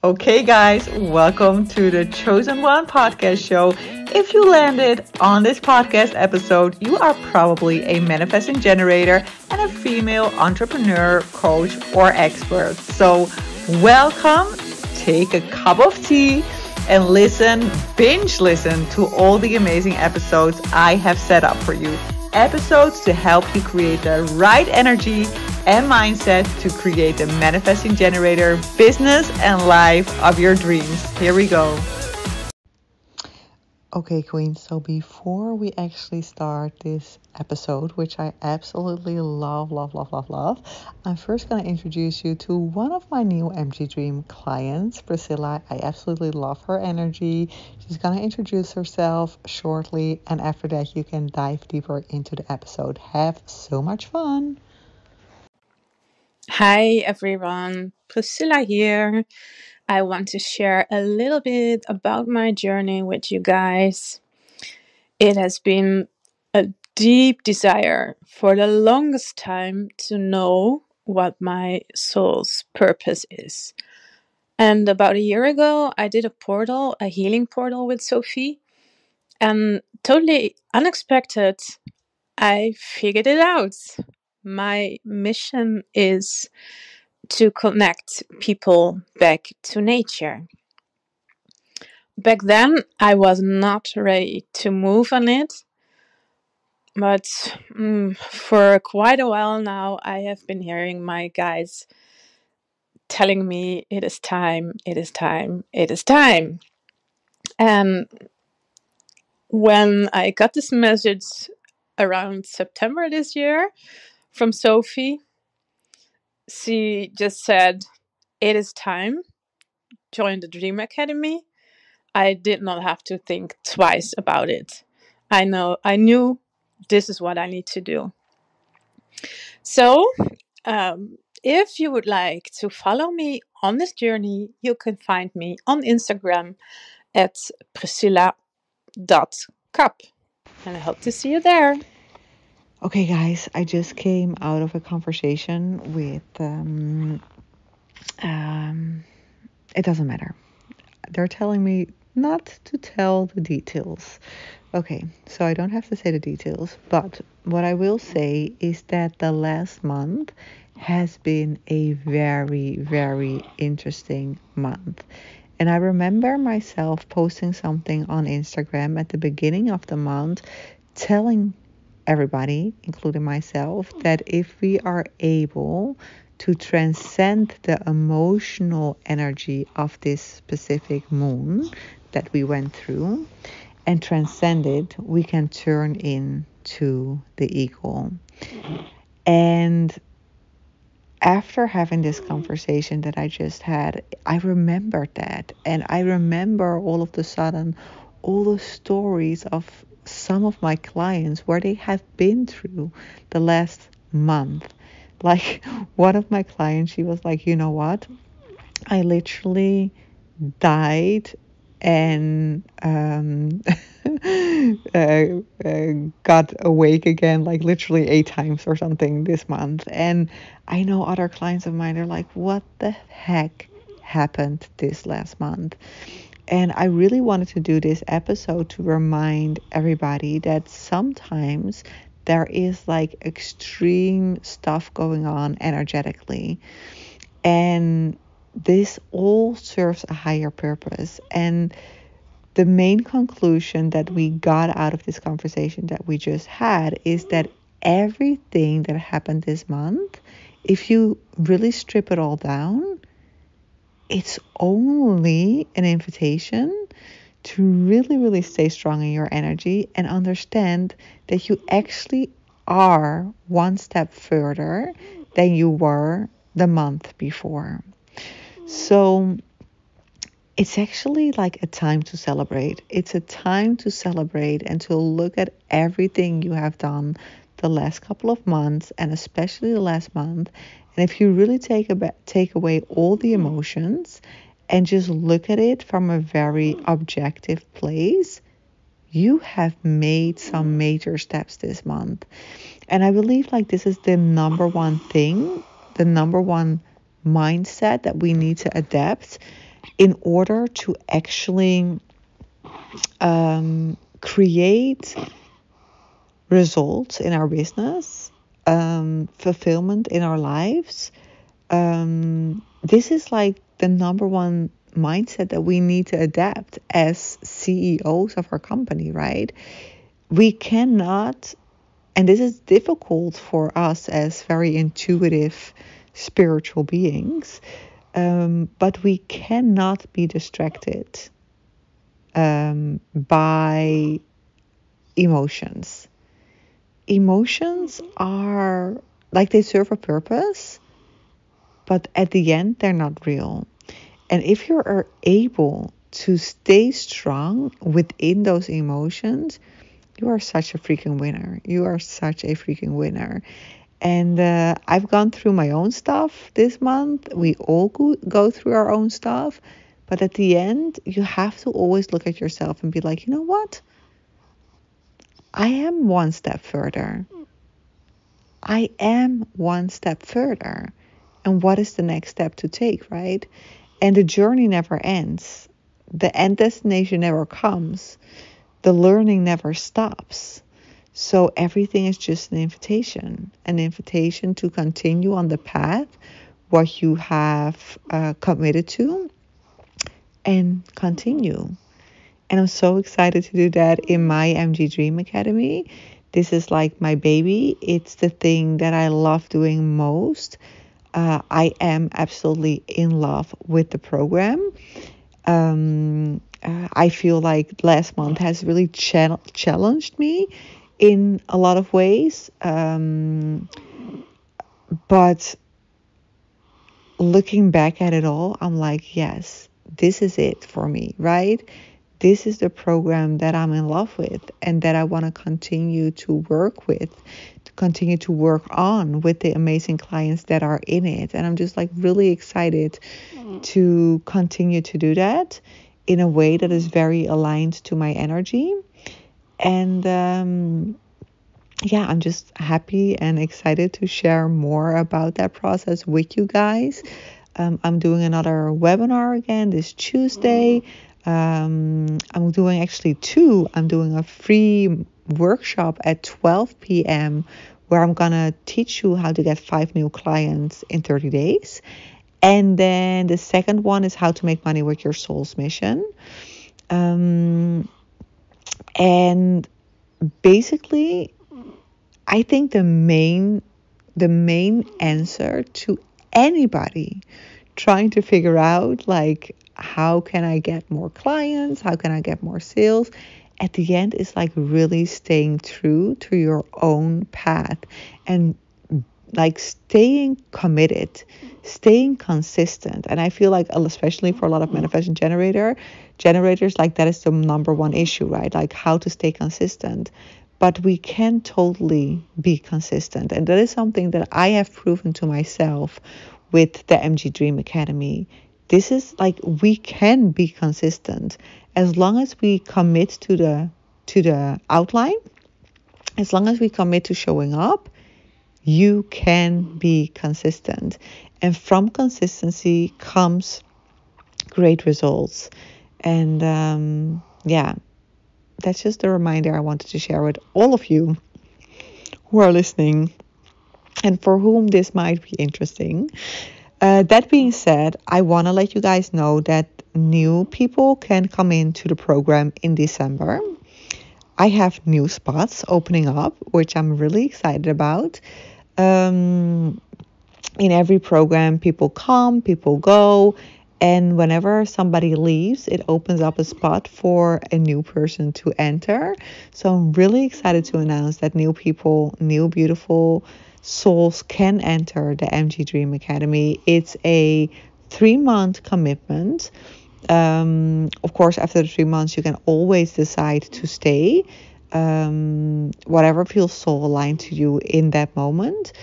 Okay, guys, welcome to the Chosen One podcast show. If you landed on this podcast episode, you are probably a manifesting generator and a female entrepreneur, coach, or expert. So, welcome, take a cup of tea, and binge listen to all the amazing episodes I have set up for you. Episodes to help you create the right energy and mindset to create the manifesting generator business and life of your dreams. Here we go. Okay, Queen. So before we actually start this episode, which I absolutely love, I'm first going to introduce you to one of my new MG Dream clients, Priscilla. I absolutely love her energy. She's going to introduce herself shortly, and after that, you can dive deeper into the episode. Have so much fun. Hi everyone, Priscilla here. I want to share a little bit about my journey with you guys. It has been a deep desire for the longest time to know what my soul's purpose is. And about a year ago, I did a healing portal with Sophie, and totally unexpected, I figured it out. My mission is to connect people back to nature. Back then, I was not ready to move on it, but for quite a while now, I have been hearing my guides telling me it is time, it is time, it is time. And when I got this message around September this year from Sophie, she just said, "It is time. Join the Dream Academy." I did not have to think twice about it. I knew this is what I need to do. So, if you would like to follow me on this journey, you can find me on Instagram at priscilla.cup. And I hope to see you there. Okay, guys, I just came out of a conversation with, it doesn't matter. They're telling me not to tell the details. Okay, so I don't have to say the details, but what I will say is that the last month has been a very, very interesting month. And I remember myself posting something on Instagram at the beginning of the month telling everybody, including myself, that if we are able to transcend the emotional energy of this specific moon that we went through and transcend it, we can turn into the eagle. And after having this conversation that I just had, I remembered that. And I remember all of a sudden all the stories of some of my clients where they have been through the last month. Like one of my clients, she was like, you know what? I literally died and got awake again, like literally 8 times or something this month. And I know other clients of mine are like, what the heck happened this last month? And I really wanted to do this episode to remind everybody that sometimes there is like extreme stuff going on energetically. And this all serves a higher purpose. And the main conclusion that we got out of this conversation that we just had is that everything that happened this month, if you really strip it all down, it's only an invitation to really, really stay strong in your energy and understand that you actually are one step further than you were the month before. So it's actually like a time to celebrate. It's a time to celebrate and to look at everything you have done the last couple of months, and especially the last month. And if you really take away all the emotions and just look at it from a very objective place, you have made some major steps this month. And I believe like this is the number one thing, the number one mindset that we need to adapt. in order to actually create results in our business, fulfillment in our lives. This is like the number one mindset that we need to adapt as CEOs of our company, right? We cannot, and this is difficult for us as very intuitive spiritual beings, but we cannot be distracted by emotions. Emotions are like they serve a purpose, but at the end, they're not real. And if you are able to stay strong within those emotions, you are such a freaking winner. You are such a freaking winner. And I've gone through my own stuff this month. We all go through our own stuff. But at the end, you have to always look at yourself and be like, you know what? I am one step further. I am one step further. And what is the next step to take, right? And the journey never ends. The end destination never comes. The learning never stops. So everything is just an invitation to continue on the path, what you have committed to, and continue. And I'm so excited to do that in my MG Dream Academy. This is like my baby. It's the thing that I love doing most. I am absolutely in love with the program. I feel like last month has really challenged me in a lot of ways. But looking back at it all, I'm like, yes, this is it for me, right? This is the program that I'm in love with and that I want to continue to work with, to continue to work on with the amazing clients that are in it. And I'm just like really excited to continue to do that in a way that is very aligned to my energy. And I'm just happy and excited to share more about that process with you guys. I'm doing another webinar again this Tuesday. I'm doing actually two. I'm doing a free workshop at 12 p.m. where I'm going to teach you how to get 5 new clients in 30 days. And then the second one is how to make money with your soul's mission. And basically, I think the main answer to anybody trying to figure out like how can I get more clients, how can I get more sales, at the end is like really staying true to your own path and like staying committed, staying consistent. And I feel like especially for a lot of manifestation generators, like that is the number one issue, right? Like how to stay consistent. But we can totally be consistent. And that is something that I have proven to myself with the MG Dream Academy. This is like we can be consistent as long as we commit to the outline, as long as we commit to showing up, you can be consistent. And from consistency comes great results. And that's just a reminder I wanted to share with all of you who are listening and for whom this might be interesting. That being said, I want to let you guys know that new people can come into the program in December. I have new spots opening up, which I'm really excited about. In every program, people come, people go. And whenever somebody leaves, it opens up a spot for a new person to enter. So I'm really excited to announce that new people, new beautiful souls can enter the MG Dream Academy. It's a 3-month commitment. Of course, after the 3 months, you can always decide to stay. Whatever feels soul aligned to you in that moment.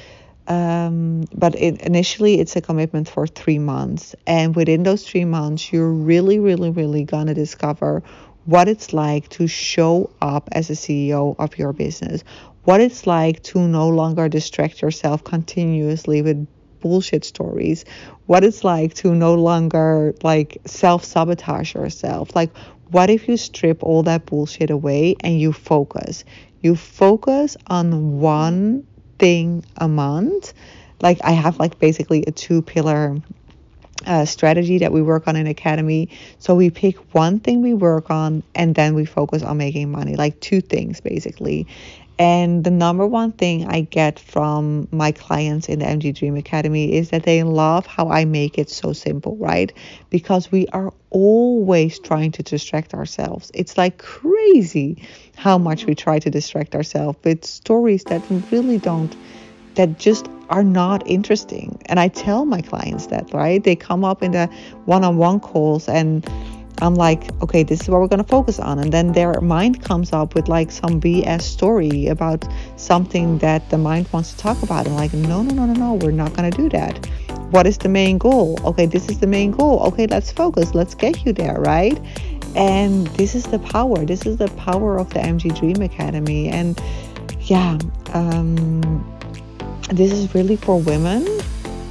But initially it's a commitment for 3 months. And within those 3 months, you're really, really, really gonna discover what it's like to show up as a CEO of your business, what it's like to no longer distract yourself continuously with bullshit stories, what it's like to no longer like self-sabotage yourself. Like, what if you strip all that bullshit away and you focus? You focus on one thing a month. Like, I have like basically a 2-pillar strategy that we work on in Academy. So we pick one thing we work on and then we focus on making money, like 2 things basically. And the number one thing I get from my clients in the MG Dream Academy is that they love how I make it so simple, right? Because we are always trying to distract ourselves. It's like crazy how much we try to distract ourselves with stories that really don't, that just are not interesting. And I tell my clients that, right? They come up in the one-on-one calls and I'm like, okay, this is what we're going to focus on. And then their mind comes up with like some BS story about something that the mind wants to talk about. I'm like, no, we're not going to do that. What is the main goal? Okay, this is the main goal. Okay, let's focus. Let's get you there, right? And this is the power. This is the power of the MG Dream Academy. And yeah, this is really for women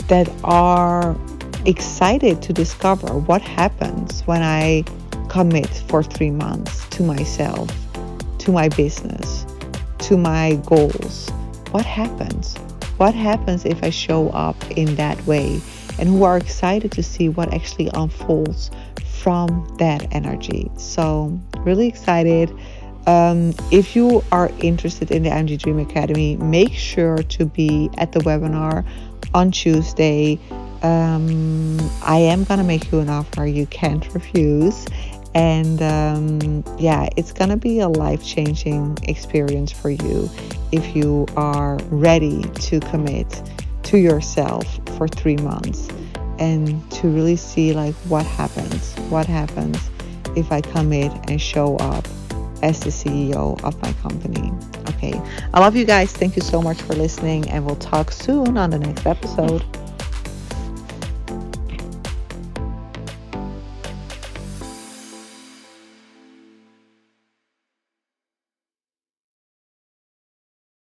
that are excited to discover what happens when I commit for 3 months to myself, to my business, to my goals. What happens? What happens if I show up in that way? And who are excited to see what actually unfolds from that energy. So really excited. If you are interested in the MG Dream Academy, make sure to be at the webinar on Tuesday. I am gonna make you an offer you can't refuse, and yeah, it's gonna be a life-changing experience for you if you are ready to commit to yourself for 3 months and to really see like what happens if I commit and show up as the CEO of my company. Okay, I love you guys. Thank you so much for listening, and we'll talk soon on the next episode.